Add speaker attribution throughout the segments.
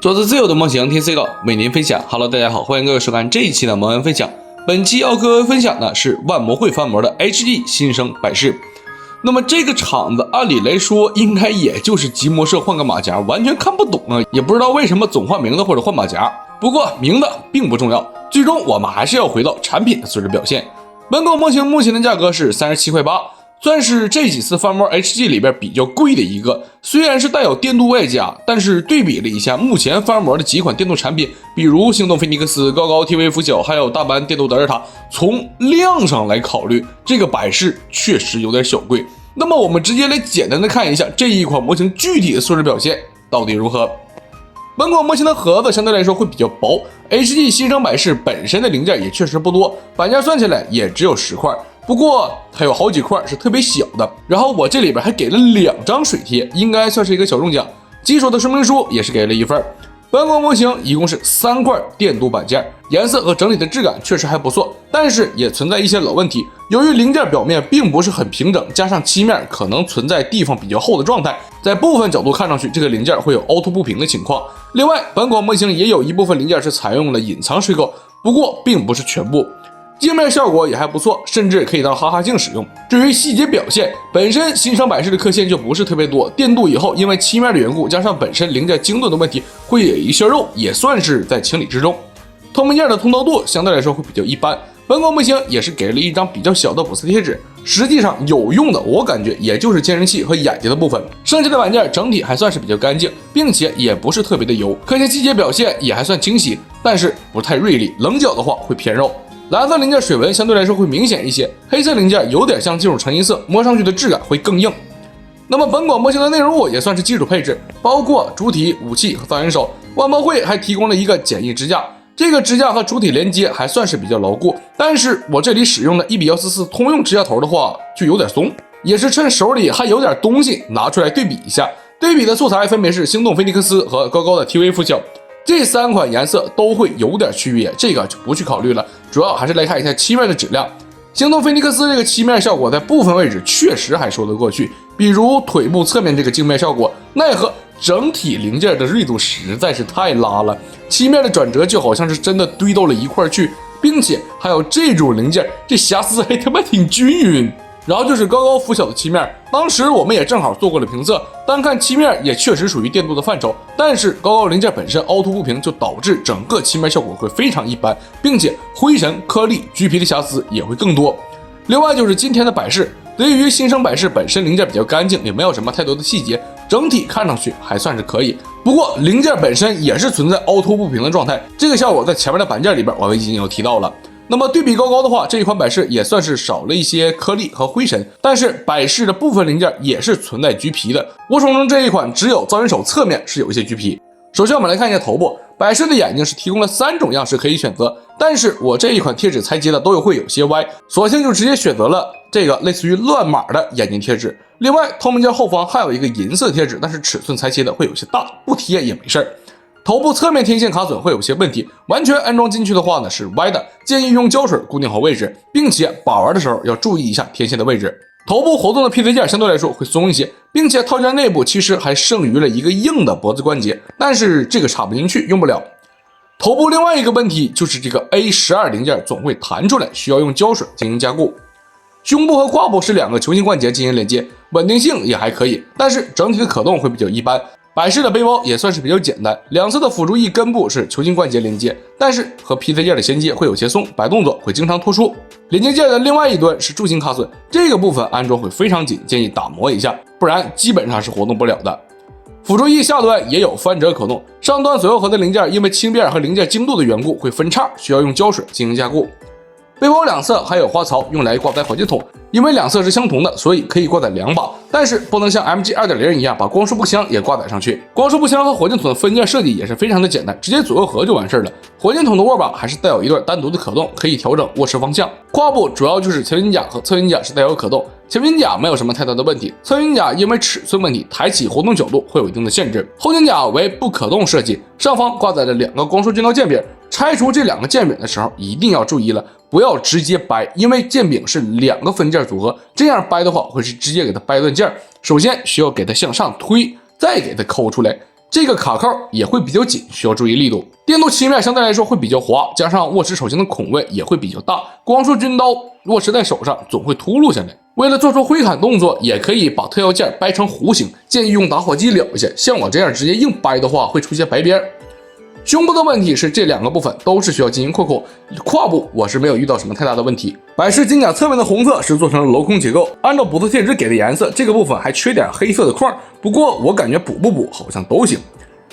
Speaker 1: 做自自由的模型听 C 狗为您分享。Hello， 大家好，欢迎各位收看这一期的魔文分享。本期要跟各位分享的是万魔会翻模的 HG 新生百事。那么这个厂子按理来说应该也就是集魔社换个马甲，完全看不懂啊，也不知道为什么总换名字或者换马甲。不过名字并不重要，最终我们还是要回到产品的素质表现。本狗模型目前的价格是37.8块，算是这几次翻模 HG 里边比较贵的一个。虽然是带有电镀外加，但是对比了一下目前翻模的几款电镀产品，比如星动菲尼克斯、高高 TV 拂晓，还有大班电镀德尔塔，从量上来考虑，这个百事确实有点小贵。那么我们直接来简单的看一下这一款模型具体的素质表现到底如何。本款模型的盒子相对来说会比较薄， HG 新生百事本身的零件也确实不多，板件算起来也只有10块，不过还有好几块是特别小的。然后我这里边还给了2张水贴，应该算是一个小中奖。基础的说明书也是给了1份。本款模型一共是3块电镀板件，颜色和整体的质感确实还不错，但是也存在一些老问题。由于零件表面并不是很平整，加上漆面可能存在地方比较厚的状态，在部分角度看上去这个零件会有凹凸不平的情况。另外，本款模型也有一部分零件是采用了隐藏水口，不过并不是全部。镜面效果也还不错，甚至可以当哈哈镜使用。至于细节表现，本身新生百事的刻线就不是特别多，电镀以后因为漆面的缘故，加上本身零件精度的问题，会有一些肉，也算是在情理之中。透明件的通透度相对来说会比较一般。本款模型也是给了一张比较小的补色贴纸，实际上有用的我感觉也就是监视器和眼睛的部分，剩下的板件整体还算是比较干净，并且也不是特别的油，刻线细节表现也还算清晰，但是不太锐利，棱角的话会偏肉。蓝色零件水纹相对来说会明显一些，黑色零件有点像金属成银色，摸上去的质感会更硬。那么本款模型的内容物也算是基础配置，包括主体、武器和造型手。万魔会还提供了一个简易支架，这个支架和主体连接还算是比较牢固，但是我这里使用的1:144通用支架头的话就有点松，也是趁手里还有点东西拿出来对比一下。对比的素材分别是星动菲尼克斯和高高的 TV 拂晓。这3款颜色都会有点区别，这个就不去考虑了，主要还是来看一下漆面的质量。星动菲尼克斯这个漆面效果在部分位置确实还说得过去，比如腿部侧面这个镜面效果，奈何整体零件的锐度实在是太拉了，漆面的转折就好像是真的堆到了一块去，并且还有这种零件，这瑕疵还他妈挺均匀。然后就是高高拂晓的漆面，当时我们也正好做过了评测，单看漆面也确实属于电镀的范畴，但是高高零件本身凹凸不平，就导致整个漆面效果会非常一般，并且灰尘、颗粒、橘皮的瑕疵也会更多。另外就是今天的百事，得益于新生百事本身零件比较干净，也没有什么太多的细节，整体看上去还算是可以。不过零件本身也是存在凹凸不平的状态，这个效果在前面的板件里边我们已经有提到了。那么对比高高的话，这一款百事也算是少了一些颗粒和灰尘，但是百事的部分零件也是存在橘皮的。我手中这一款只有造型手侧面是有一些橘皮。首先我们来看一下头部，百事的眼睛是提供了3种样式可以选择，但是我这一款贴纸裁接的都会有些歪，索性就直接选择了这个类似于乱码的眼睛贴纸。另外透明件后方还有一个银色贴纸，但是尺寸裁切的会有些大，不贴也没事儿。头部侧面天线卡榫会有些问题，完全安装进去的话呢是歪的，建议用胶水固定好位置，并且把玩的时候要注意一下天线的位置。头部活动的 PC 件相对来说会松一些，并且套件内部其实还剩余了一个硬的脖子关节，但是这个插不进去，用不了。头部另外一个问题就是这个 A12 零件总会弹出来，需要用胶水进行加固。胸部和胯部是2个球形关节进行连接，稳定性也还可以，但是整体的可动会比较一般。百事的背包也算是比较简单，两侧的辅助翼根部是球形关节连接，但是和 PC 件的衔接会有些松，摆动作会经常脱出。连接件的另外一端是柱形卡榫，这个部分安装会非常紧，建议打磨一下，不然基本上是活动不了的。辅助翼下端也有翻折可动，上端左右盒的零件因为轻便和零件精度的缘故会分叉，需要用胶水进行加固。背包两侧还有花槽，用来挂载火箭筒，因为两侧是相同的，所以可以挂载2把，但是不能像 MG 2.0 一样把光束步枪也挂载上去。光束步枪和火箭筒的分件设计也是非常的简单，直接左右合就完事了。火箭筒的握把还是带有一段单独的可动，可以调整握持方向。胯部主要就是前云甲和侧云甲是带有可动，前云甲没有什么太大的问题，侧云甲因为尺寸问题，抬起活动角度会有一定的限制。后肩甲为不可动设计，上方挂载着2个光束军刀剑柄，拆除这2个剑柄的时候一定要注意了，不要直接掰，因为剑柄是2个分件组合，这样掰的话会是直接给它掰断件。首先需要给它向上推，再给它抠出来。这个卡扣也会比较紧，需要注意力度。电镀漆面相对来说会比较滑，加上握持手型的孔位也会比较大，光说军刀握持在手上总会秃噜下来。为了做出挥砍动作，也可以把特效件掰成弧形，建议用打火机燎一下。像我这样直接硬掰的话，会出现白边。胸部的问题是这两个部分都是需要进行扩孔，胯部我是没有遇到什么太大的问题。百式金甲侧面的红色是做成了镂空结构，按照补色贴纸给的颜色，这个部分还缺点黑色的框，不过我感觉补不补好像都行。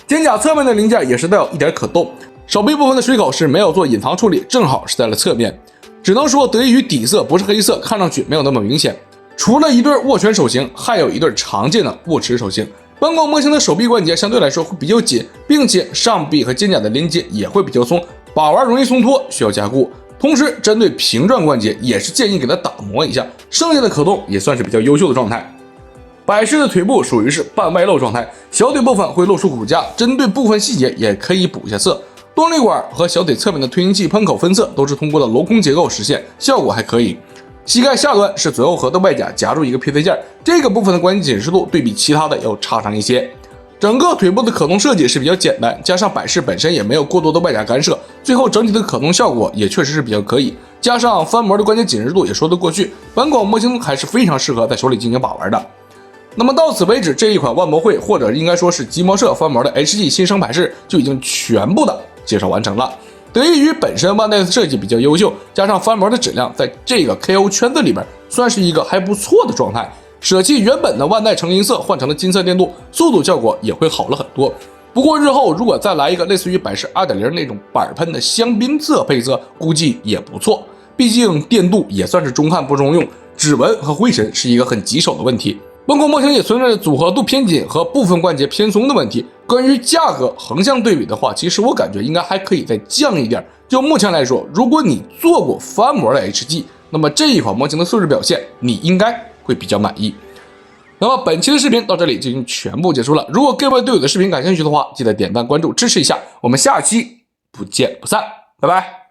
Speaker 1: 肩甲侧面的零件也是带有一点可动，手臂部分的水口是没有做隐藏处理，正好是在了侧面，只能说得益于底色不是黑色，看上去没有那么明显。除了一对握拳手型，还有一对常见的握持手型。本广模型的手臂关节相对来说会比较紧，并且上臂和肩胛的连接也会比较松，把玩容易松脱，需要加固。同时，针对平转关节也是建议给它打磨一下，剩下的可动也算是比较优秀的状态。百式的腿部属于是半外露状态，小腿部分会露出骨架，针对部分细节也可以补一下色。动力管和小腿侧面的推进器喷口分色都是通过了镂空结构实现，效果还可以。膝盖下端是左右合的外甲夹住一个披萨件，这个部分的关节紧实度对比其他的要差上一些。整个腿部的可动设计是比较简单，加上百式本身也没有过多的外甲干涉，最后整体的可动效果也确实是比较可以。加上翻模的关节紧实度也说得过去，本广模型还是非常适合在手里进行把玩的。那么到此为止，这一款万魔会或者应该说是极魔社翻模的 HG 新生百式就已经全部的介绍完成了。得益于本身万代的设计比较优秀，加上翻模的质量在这个 KO 圈子里边算是一个还不错的状态，舍弃原本的万代橙银色换成了金色电镀，速度效果也会好了很多。不过日后如果再来一个类似于百式 2.0 那种板喷的香槟色配色，估计也不错，毕竟电镀也算是中看不中用，指纹和灰尘是一个很棘手的问题。本广模型也存在着组合度偏紧和部分关节偏松的问题。关于价格横向对比的话，其实我感觉应该还可以再降一点。就目前来说，如果你做过翻模的 HG， 那么这一款模型的素质表现你应该会比较满意。那么本期的视频到这里就已经全部结束了。如果各位对我的视频感兴趣的话，记得点赞关注支持一下。我们下期不见不散，拜拜。